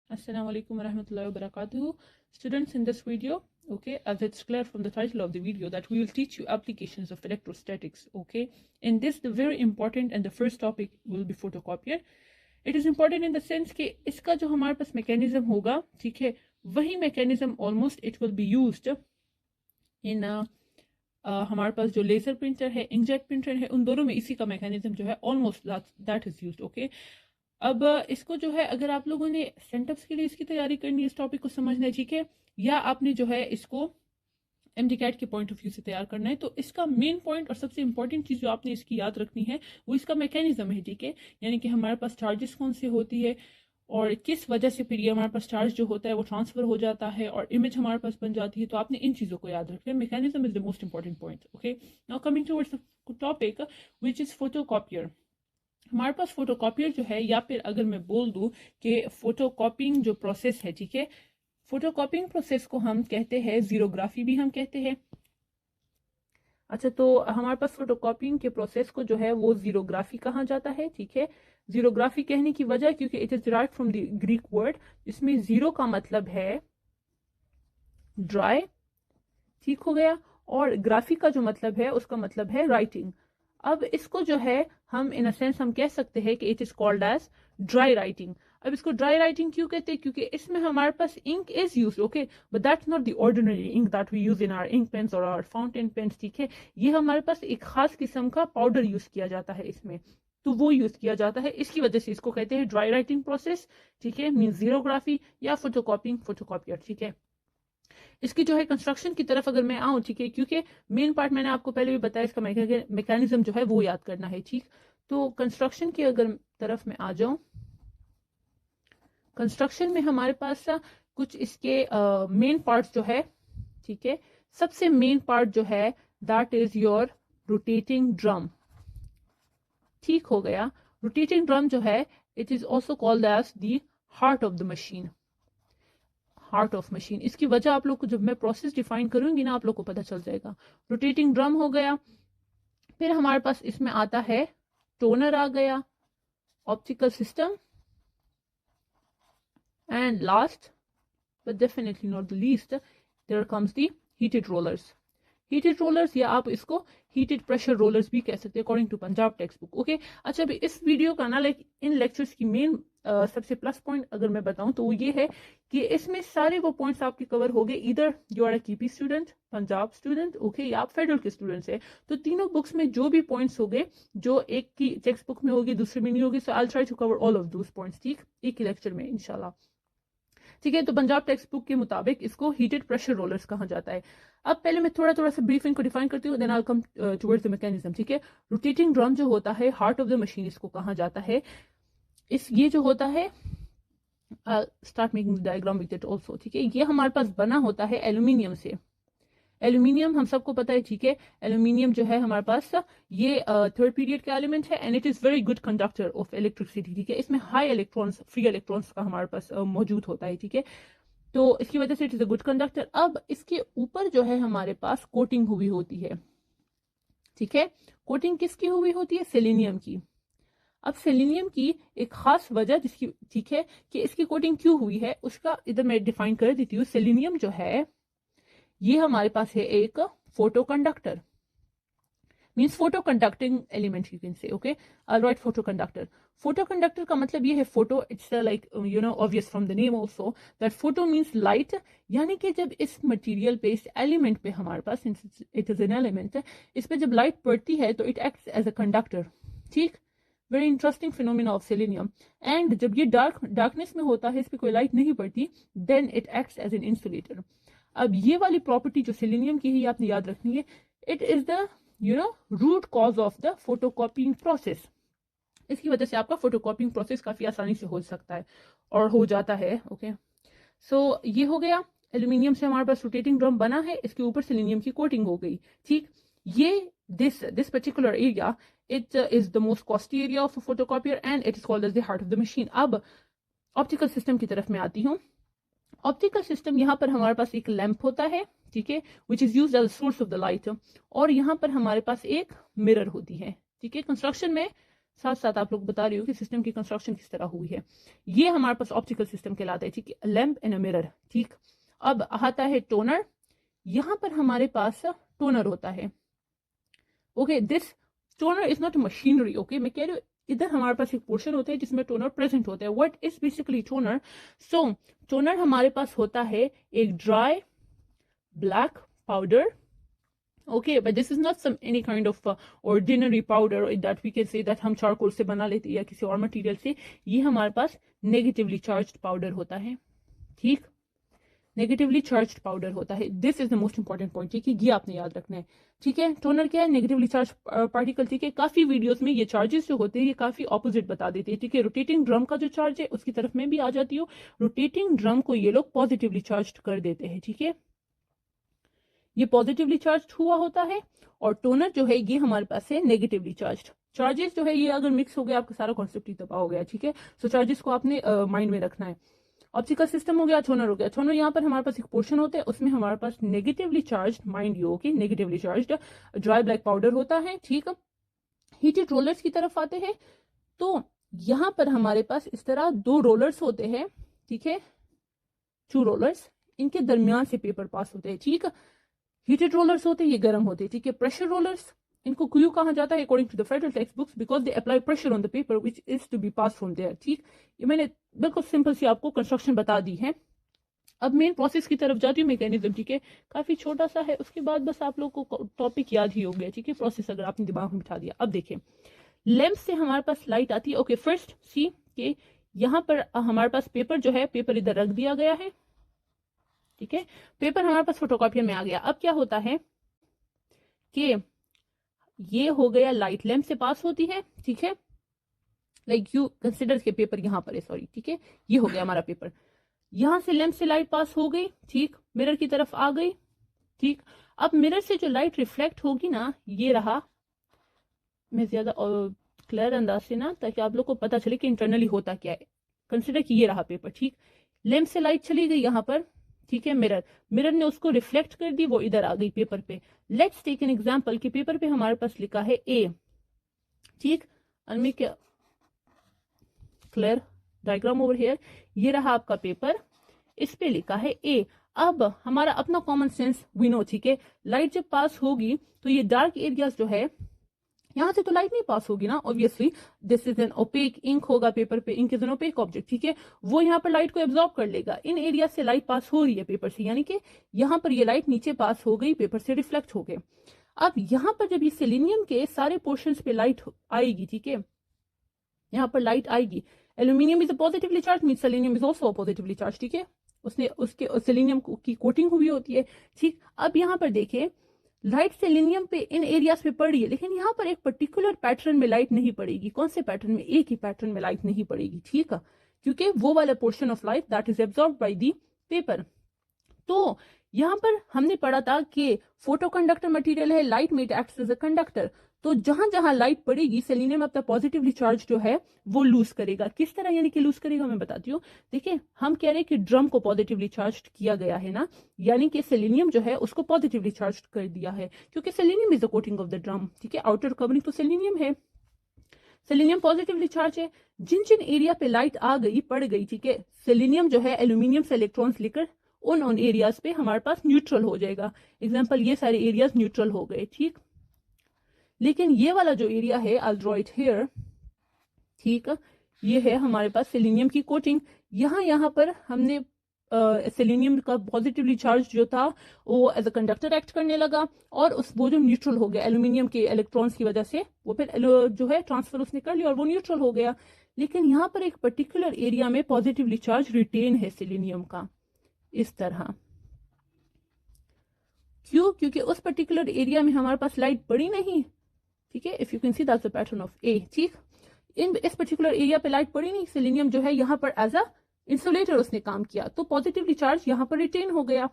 Assalamu alaikum warahmatullahi wabarakatuh. Students, in this video, okay, as it's clear from the title of the video that we will teach you applications of electrostatics, okay. In this, the very important and the first topic will be photocopier. It is important in the sense कि इसका जो हमारे पास mechanism होगा, ठीक है, वही mechanism almost it will be used in हमारे पास जो लेजर प्रिंटर है, इंकजेट प्रिंटर है, उन दोनों में इसी का मैकेनिज्म जो है almost that is used, okay. अब इसको जो है अगर आप लोगों ने सेंटअप्स के लिए इसकी तैयारी करनी है, इस टॉपिक को समझना है, ठीक है, या आपने जो है इसको MDCAT के पॉइंट ऑफ व्यू से तैयार करना है, तो इसका मेन पॉइंट और सबसे इंपॉर्टेंट चीज़ जो आपने इसकी याद रखनी है वो इसका मैकेनिज्म है, ठीक है। यानी कि हमारे पास चार्जेस कौन से होती है और किस वजह से फिर ये हमारे पास चार्ज जो होता है वो ट्रांसफर हो जाता है और इमेज हमारे पास बन जाती है। तो आपने इन चीज़ों को याद रखना है। Mechanism is the most important point, okay. Now coming towards the topic which is photocopier. हमारे पास फोटोकॉपियर जो है, या फिर अगर मैं बोल दूं कि फोटोकॉपिंग जो प्रोसेस है, ठीक है, फोटोकॉपिंग प्रोसेस को हम कहते हैं जीरोग्राफी भी हम कहते हैं। अच्छा, तो हमारे पास फोटोकॉपिंग के प्रोसेस को जो है वो जीरोग्राफी कहा जाता है, ठीक है। जीरोग्राफी कहने की वजह क्योंकि it is derived from the Greek word, इसमें जीरो का मतलब है ड्राई, ठीक हो गया, और ग्राफी का जो मतलब है उसका मतलब है राइटिंग। अब इसको जो है हम इन अ सेंस हम कह सकते हैं कि it is called as dry writing. अब इसको ड्राई राइटिंग क्यों कहते हैं? क्योंकि इसमें हमारे पास ink is use, okay, but that's not the ordinary ink that we use in our ink pens और आवर फाउंटेन पेन्स, ठीक है। ये हमारे पास एक खास किस्म का पाउडर यूज किया जाता है इसमें, तो वो यूज किया जाता है, इसकी वजह से इसको कहते हैं ड्राई राइटिंग प्रोसेस, ठीक है, मीन जीरोग्राफी या फोटोकॉपिंग, फोटोकॉपियर, ठीक है। इसकी जो है कंस्ट्रक्शन की तरफ अगर मैं आऊँ, ठीक है, क्योंकि मेन पार्ट मैंने आपको पहले भी बताया, इसका मैकेनिज्म जो है वो याद करना है, ठीक। तो कंस्ट्रक्शन की अगर तरफ मैं आ जाऊं, कंस्ट्रक्शन में हमारे पास कुछ इसके मेन पार्ट्स जो है, ठीक है, सबसे मेन पार्ट जो है that is your rotating drum, ठीक हो गया। रोटेटिंग ड्रम जो है it is also called as the heart of the machine, heart of machine. इसकी वजह आप लोग को जब मैं प्रोसेस डिफाइन करूंगी ना, आप लोग को पता चल जाएगा। रोटेटिंग ड्रम हो गया, फिर हमारे पास इसमें आता है टोनर आ गया, optical system, and last but definitely not the least there comes the heated rollers. Heated rollers या आप इसको हीटेड प्रेशर रोलर्स भी कह सकते हैं according to Punjab text book, okay. अच्छा, अभी इस वीडियो का ना लाइक इन लेक्चर्स की मेन सबसे प्लस पॉइंट अगर मैं बताऊं तो वो ये है कि इसमें सारे वो पॉइंट्स आपके कवर हो गए, इधर you are a KP student, Punjab student, okay, या आप फेडरल के स्टूडेंट्स है, तो तीनों बुक्स में जो भी पॉइंट्स हो गए, जो एक की टेक्स्ट बुक में होगी दूसरे में नहीं होगी, so I will try to cover all of those points, ठीक, एक ही लेक्चर में इंशाल्लाह, ठीक है। तो पंजाब टेक्स्ट बुक के मुताबिक इसको हीटेड प्रेशर रोलर्स कहा जाता है। अब पहले मैं थोड़ा थोड़ा सा ब्रीफिंग को डिफाइन करती हूँ, then I come towards the mechanism, ठीक है। रोटेटिंग ड्रम जो होता है, हार्ट ऑफ द मशीन इसको कहा जाता है। इस ये जो होता है, start making diagram with it also, ठीक है, ये हमारे पास बना होता है एल्यूमिनियम से। एल्यूमिनियम हम सबको पता है, ठीक है, एल्यूमिनियम जो है हमारे पास ये थर्ड पीरियड का एलिमेंट है and it is very good conductor of electricity, ठीक है। इसमें हाई इलेक्ट्रॉन्स, फ्री इलेक्ट्रॉन्स का हमारे पास मौजूद होता है, ठीक है, तो इसकी वजह से it is a good conductor. अब इसके ऊपर जो है हमारे पास कोटिंग हुई होती है, ठीक है। कोटिंग किसकी हुई होती है? सेलेनियम की। अब सेलेनियम की एक खास वजह जिसकी, ठीक है, कि इसकी कोटिंग क्यों हुई है उसका इधर मैं डिफाइन कर देती हूँ। सेलेनियम जो है ये हमारे पास है एक photo conductor, means photo conducting element you can say, okay. I right photo conductor. Photo conductor का मतलब ये है photo, it's like you know obvious from the name also that photo means light, यानी कि जब इस मटेरियल पे, इस एलिमेंट पे हमारे पास, इट इज एन एलिमेंट, इस पे जब लाइट पड़ती है तो it acts as a conductor, ठीक। Very interesting phenomena of selenium. And जब ये डार्कनेस में होता है, इस पे कोई लाइट नहीं पड़ती, then it acts as an insulator. अब ये वाली प्रॉपर्टी जो सेलेनियम की है ये आपने याद रखनी है। It is the you know root cause of the photocopying process. इसकी वजह से आपका फोटोकॉपिंग प्रोसेस काफी आसानी से हो सकता है और हो जाता है, ओके। सो ये हो गया, एल्यूमिनियम से हमारे पास रोटेटिंग ड्रम बना है, इसके ऊपर सेलेनियम की कोटिंग हो गई, ठीक। ये this particular area, it is the most costly area of a photocopier and it is called as the heart of the machine. अब ऑप्टिकल सिस्टम की तरफ मैं आती हूँ। ऑप्टिकल सिस्टम, यहाँ पर हमारे पास एक लैंप होता है, ठीक है, which is used as source of the light, और यहाँ पर हमारे पास एक मिरर होती है, ठीक है। कंस्ट्रक्शन में साथ साथ आप लोग बता रही हो कि सिस्टम की कंस्ट्रक्शन किस तरह हुई है। ये हमारे पास ऑप्टिकल सिस्टम कहलाता है, ठीक है, लैंप एंड अ मिरर। ठीक, अब आता है टोनर। यहां पर हमारे पास टोनर होता है। Okay, this toner is not machinery. Okay, मैं कह रही हूँ इधर हमारे पास एक पोर्शन होता है जिसमें टोनर प्रेजेंट होता है। What is basically toner? So toner हमारे पास होता है एक dry black powder. Okay, but this is not some any kind of ordinary powder that we can say that हम चारकोल से बना लेते हैं या किसी और मटेरियल से। ये हमारे पास नेगेटिवली चार्ज्ड पाउडर होता है। ठीक, नेगेटिवली चार्ज्ड पाउडर होता है। This is the most important point, ठीक है, ये आपने याद रखना है। ठीक है, टोनर क्या है? Negatively charge particle. ठीक है, काफी वीडियोस में ये चार्जेस जो होते हैं ये काफी ऑपोजिट बता देते हैं। ठीक है, रोटेटिंग ड्रम का जो चार्ज है उसकी तरफ मैं भी आ जाती हूँ। रोटेटिंग ड्रम को ये लोग पॉजिटिवली चार्ज कर देते हैं। ठीक है, ये पॉजिटिवली चार्ज हुआ होता है, और टोनर जो है ये हमारे पास है नेगेटिवली चार्ज। चार्जेस जो है ये अगर मिक्स हो गया आपका सारा कॉन्सेप्ट ही तबाह हो गया। ठीक है, सो चार्जेस को आपने माइंड में रखना है। ऑप्टिकल सिस्टम हो गया, टोनर हो गया। टोनर यहाँ पर हमारे पास एक पोर्शन होता है, उसमें हमारे पास negatively charge, mind you okay, negatively charge dry black powder होता है। ठीक, हीटेड रोलर्स की तरफ आते हैं तो यहाँ पर हमारे पास इस तरह दो रोलर्स होते हैं। ठीक है, टू रोलर्स, इनके दरमियान से पेपर पास होते हैं। ठीक, हीटेड रोलर्स होते हैं, ये गर्म होते हैं। ठीक है, प्रेशर रोलर्स, इनको क्यू कहा जाता है according to the federal text books because they apply pressure on the paper which is to be pass from there. ठीक, ये मैंने बिल्कुल सिंपल सी आपको कंस्ट्रक्शन बता दी है। अब मेन प्रोसेस की तरफ जाती हूँ, मैकेनिज्म। ठीक है, काफी छोटा सा है, उसके बाद बस आप लोग को टॉपिक याद ही हो गया। ठीक है, प्रोसेस अगर आपने दिमाग में बिठा दिया। अब देखिए, लैंप से हमारे पास लाइट आती है। ओके, फर्स्ट सी के यहाँ पर हमारे पास पेपर जो है, पेपर इधर रख दिया गया है। ठीक है, पेपर हमारे पास फोटोकॉपियर में आ गया। अब क्या होता है कि ये हो गया लाइट लैंप से पास होती है। ठीक है, लाइक यू कंसिडर के पेपर यहाँ पर है, सॉरी। ठीक है, ये हो गया हमारा पेपर, यहां से लैंप से लाइट पास हो गई। ठीक, मिरर की तरफ आ गई। ठीक, अब मिरर से जो लाइट रिफ्लेक्ट होगी ना, ये रहा। मैं ज्यादा क्लियर अंदाज से ना, ताकि आप लोग को पता चले कि इंटरनली होता क्या है। कंसिडर कि ये रहा पेपर। ठीक, लैंप से लाइट चली गई यहाँ पर। ठीक है, मिरर ने उसको रिफ्लेक्ट कर दी, वो इधर आ गई पेपर पे। लेट्स टेक एन एग्जांपल कि पेपर पे हमारे पास लिखा है ए। ठीक, अनमी क्या क्लियर डायग्राम ओवर हियर, ये रहा आपका पेपर, इस पे लिखा है ए। अब हमारा अपना कॉमन सेंस वी नो। ठीक है, लाइट जब पास होगी तो ये डार्क एरियाज जो है, यहां से तो लाइट नहीं पास होगी ना, obviously this is an opaque ink होगा पेपर पे, ink is an opaque object. ठीक है, वो यहाँ पर लाइट को एब्जॉर्ब कर लेगा। इन एरिया से लाइट पास हो रही है पेपर से, यानी कि यहाँ पर ये लाइट नीचे पास हो गई, पेपर से रिफ्लेक्ट हो गए। अब यहाँ पर जब ये सेलेनियम के सारे पोर्शन पे लाइट आएगी, ठीक है, यहाँ पर लाइट आएगी, aluminium is a positively charge, mean selenium is also positively charge. ठीक है, उसने उसके सेलेनियम की कोटिंग हुई होती है। ठीक, अब यहाँ पर देखें, लाइट सेलेनियम पे इन एरियाज पे पड़ रही है, लेकिन यहाँ पर एक पर्टिकुलर पैटर्न में लाइट नहीं पड़ेगी। कौन से पैटर्न में? एक ही पैटर्न में लाइट नहीं पड़ेगी। ठीक है, क्योंकि वो वाला portion of light that is absorb by the paper. तो यहाँ पर हमने पढ़ा था कि फोटो कंडक्टर मटेरियल है, लाइट मेट एक्ट्स एज अ कंडक्टर। तो जहां जहां लाइट पड़ेगी, सेलेनियम अपना पॉजिटिवली चार्ज जो है वो लूज करेगा। किस तरह यानी कि लूज करेगा, मैं बताती हूँ। देखिए, हम कह रहे हैं कि ड्रम को पॉजिटिवली चार्ज किया गया है ना, यानी कि सेलेनियम जो है उसको पॉजिटिवली चार्ज कर दिया है, क्योंकि selenium is the coating of the drum. ठीक है, आउटर कवरिंग तो सेलेनियम है, सेलेनियम पॉजिटिवली चार्ज है। जिन जिन एरिया पे लाइट आ गई, पड़ गई, ठीक है, सेलेनियम जो है एल्यूमिनियम से इलेक्ट्रॉन्स लेकर उन एरियाज पे हमारे पास न्यूट्रल हो जाएगा। एग्जाम्पल, ये सारे एरियाज न्यूट्रल हो गए। ठीक, लेकिन ये वाला जो एरिया है, आई ड्रॉ इट हियर, ठीक, ये है हमारे पास सेलेनियम की कोटिंग। यहाँ पर हमने सेलेनियम का पॉजिटिवली चार्ज जो था वो एज अ कंडक्टर एक्ट करने लगा, और वो जो न्यूट्रल हो गया एल्यूमिनियम के इलेक्ट्रॉन्स की वजह से, वो फिर जो है ट्रांसफर उसने कर लिया और वो न्यूट्रल हो गया। लेकिन यहाँ पर एक पर्टिकुलर एरिया में पॉजिटिवली चार्ज रिटेन है सेलेनियम का, इस तरह। क्यों? क्योंकि उस पर्टिकुलर एरिया में हमारे पास लाइट पड़ी नहीं। ठीक है, if you can see that's the pattern of A. ठीक, इस पर्टिकुलर एरिया पे लाइट पड़ी नहीं, सेलेनियम जो है यहाँ पर एज अ इंसुलेटर उसने काम किया, तो पॉजिटिवली चार्ज यहाँ पर रिटेन हो गया।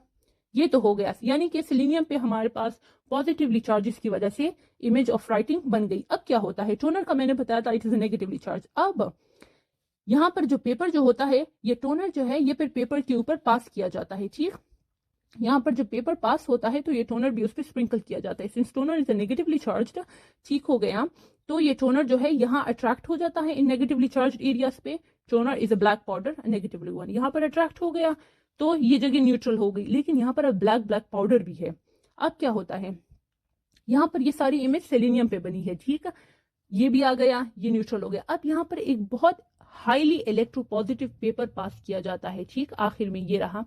ये तो हो गया, यानी कि सेलेनियम पे हमारे पास पॉजिटिवली चार्जेस की वजह से इमेज ऑफ राइटिंग बन गई। अब क्या होता है, टोनर का मैंने बताया था इट इज नेगेटिवली चार्ज। अब यहाँ पर जो पेपर जो होता है, ये टोनर जो है ये फिर पेपर के ऊपर पास किया जाता है। ठीक, यहाँ पर जब पेपर पास होता है तो ये टोनर भी उस पर स्प्रिंकल किया जाता है। Since toner is negatively charged, ठीक हो गया, तो ये टोनर जो है यहाँ अट्रैक्ट हो जाता है इन नेगेटिवली चार्ज एरियाज पे। Toner is a black powder, negatively one, यहाँ पर अट्रैक्ट हो गया तो ये जगह न्यूट्रल हो गई, लेकिन यहाँ पर अब ब्लैक ब्लैक पाउडर भी है। अब क्या होता है, यहाँ पर ये सारी इमेज सेलेनियम पे बनी है, ठीक है, ये भी आ गया, ये न्यूट्रल हो गया। अब यहाँ पर एक बहुत हाईली इलेक्ट्रोपॉजिटिव पेपर पास किया जाता है, ठीक, आखिर में ये रहा,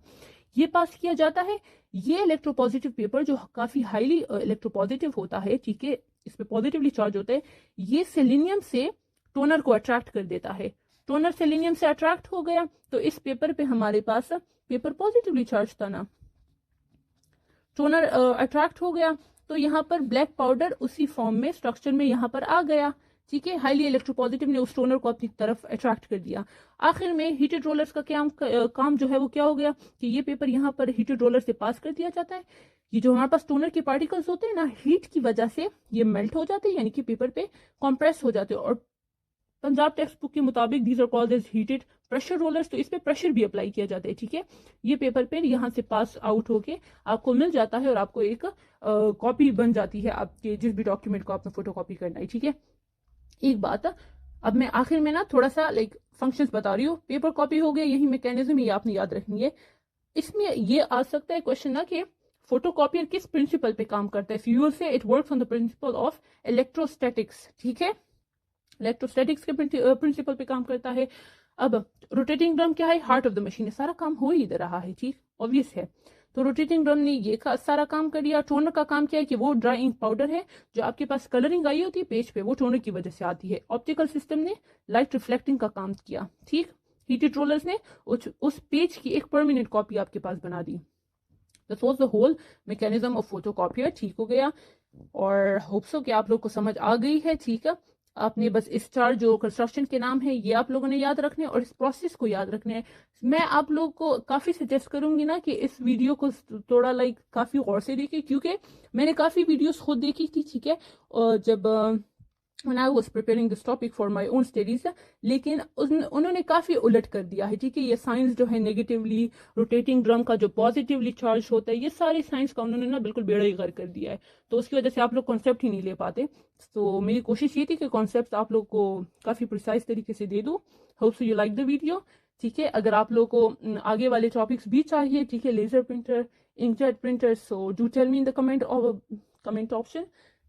ये पास किया जाता है। ये इलेक्ट्रोपॉजिटिव पेपर जो काफी हाईली इलेक्ट्रोपॉजिटिव होता है, ठीक है, इस पे पॉजिटिवली चार्ज होता है, ये सेलेनियम से टोनर को अट्रैक्ट कर देता है। टोनर सेलेनियम से अट्रैक्ट हो गया तो इस पेपर पे हमारे पास, पेपर पॉजिटिवली चार्ज था ना, टोनर अट्रैक्ट हो गया तो यहाँ पर ब्लैक पाउडर उसी फॉर्म में स्ट्रक्चर में यहाँ पर आ गया, ठीक है, हाईली इलेक्ट्रोपॉजिटिव ने उस टोनर को अपनी तरफ अट्रैक्ट कर दिया। आखिर में हीटेड रोलर्स का काम जो है वो क्या हो गया कि ये पेपर यहाँ पर हीटेड रोलर से पास कर दिया जाता है। ये जो हमारे पास टोनर के पार्टिकल्स होते हैं ना, हीट की वजह से ये मेल्ट हो जाते हैं, यानी कि पेपर पे कॉम्प्रेस हो जाते हैं। और पंजाब टेक्स्ट बुक के मुताबिक these are called as heated pressure rollers, तो इस पे प्रेशर भी अप्लाई किया जाता है, ठीक है। ये पेपर पे यहाँ से पास आउट होके आपको मिल जाता है और आपको एक कॉपी बन जाती है आपके जिस भी डॉक्यूमेंट को आपने फोटो कॉपी करना है, ठीक है। एक बात, अब मैं आखिर में ना थोड़ा सा फंक्शंस बता रही हूँ। पेपर कॉपी हो गया, यही मैकेनिज्म, ये आपने याद रखनी है। इसमें ये आ सकता है क्वेश्चन ना कि फोटोकॉपियर किस प्रिंसिपल पे काम करता है। फ्यूल से it works on the principle of electrostatics, ठीक है, इलेक्ट्रोस्टैटिक्स के प्रिंसिपल पे काम करता है। अब रोटेटिंग ड्रम क्या है, हार्ट ऑफ द मशीन है, सारा काम हो ही दे रहा है, ठीक, ऑब्वियस है। तो रोटेटिंग ड्रम ने ये सारा काम कर दिया। टोनर का काम क्या है कि वो ड्राई इंक पाउडर है जो आपके पास कलरिंग आई होती है पेज पे, वो टोनर की वजह से आती है। ऑप्टिकल सिस्टम ने लाइट रिफ्लेक्टिंग का काम किया, ठीक। हीटेड रोलर्स ने उस पेज की एक परमानेंट कॉपी आपके पास बना दी। This was the whole mechanism of photocopier, ठीक हो गया। और होप सो कि आप लोग को समझ आ गई है, ठीक है। आपने बस इस चार जो कंस्ट्रक्शन के नाम है ये आप लोगों ने याद रखने और इस प्रोसेस को याद रखना है। मैं आप लोग को काफी सजेस्ट करूंगी ना कि इस वीडियो को थोड़ा काफी गौर से देखें, क्योंकि मैंने काफी वीडियोस खुद देखी थी, ठीक है, और जब when I was preparing this topic for my own studies, लेकिन उन्होंने काफी उलट कर दिया है, ठीक है। ये साइंस जो है नेगेटिवली रोटेटिंग ड्रम का जो पॉजिटिवली चार्ज होता है, ये सारी साइंस का उन्होंने ना बिल्कुल बेड़ा ही गर्क कर दिया है। तो उसकी वजह से आप लोग कॉन्सेप्ट ही नहीं ले पाते। तो मेरी कोशिश ये थी कि कॉन्सेप्ट आप लोग को काफी प्रिसाइज तरीके से दे दूं। Hope so you like the video, ठीक है। अगर आप लोग को आगे वाले टॉपिक्स भी चाहिए, ठीक है, laser printer, inkjet printer, so do tell me in the comment option,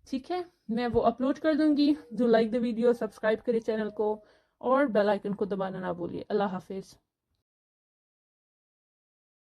ठीक है, मैं वो अपलोड कर दूंगी। जो लाइक द वीडियो, सब्सक्राइब करें चैनल को और बेल आइकन को दबाना ना भूलिए। अल्लाह हाफिज।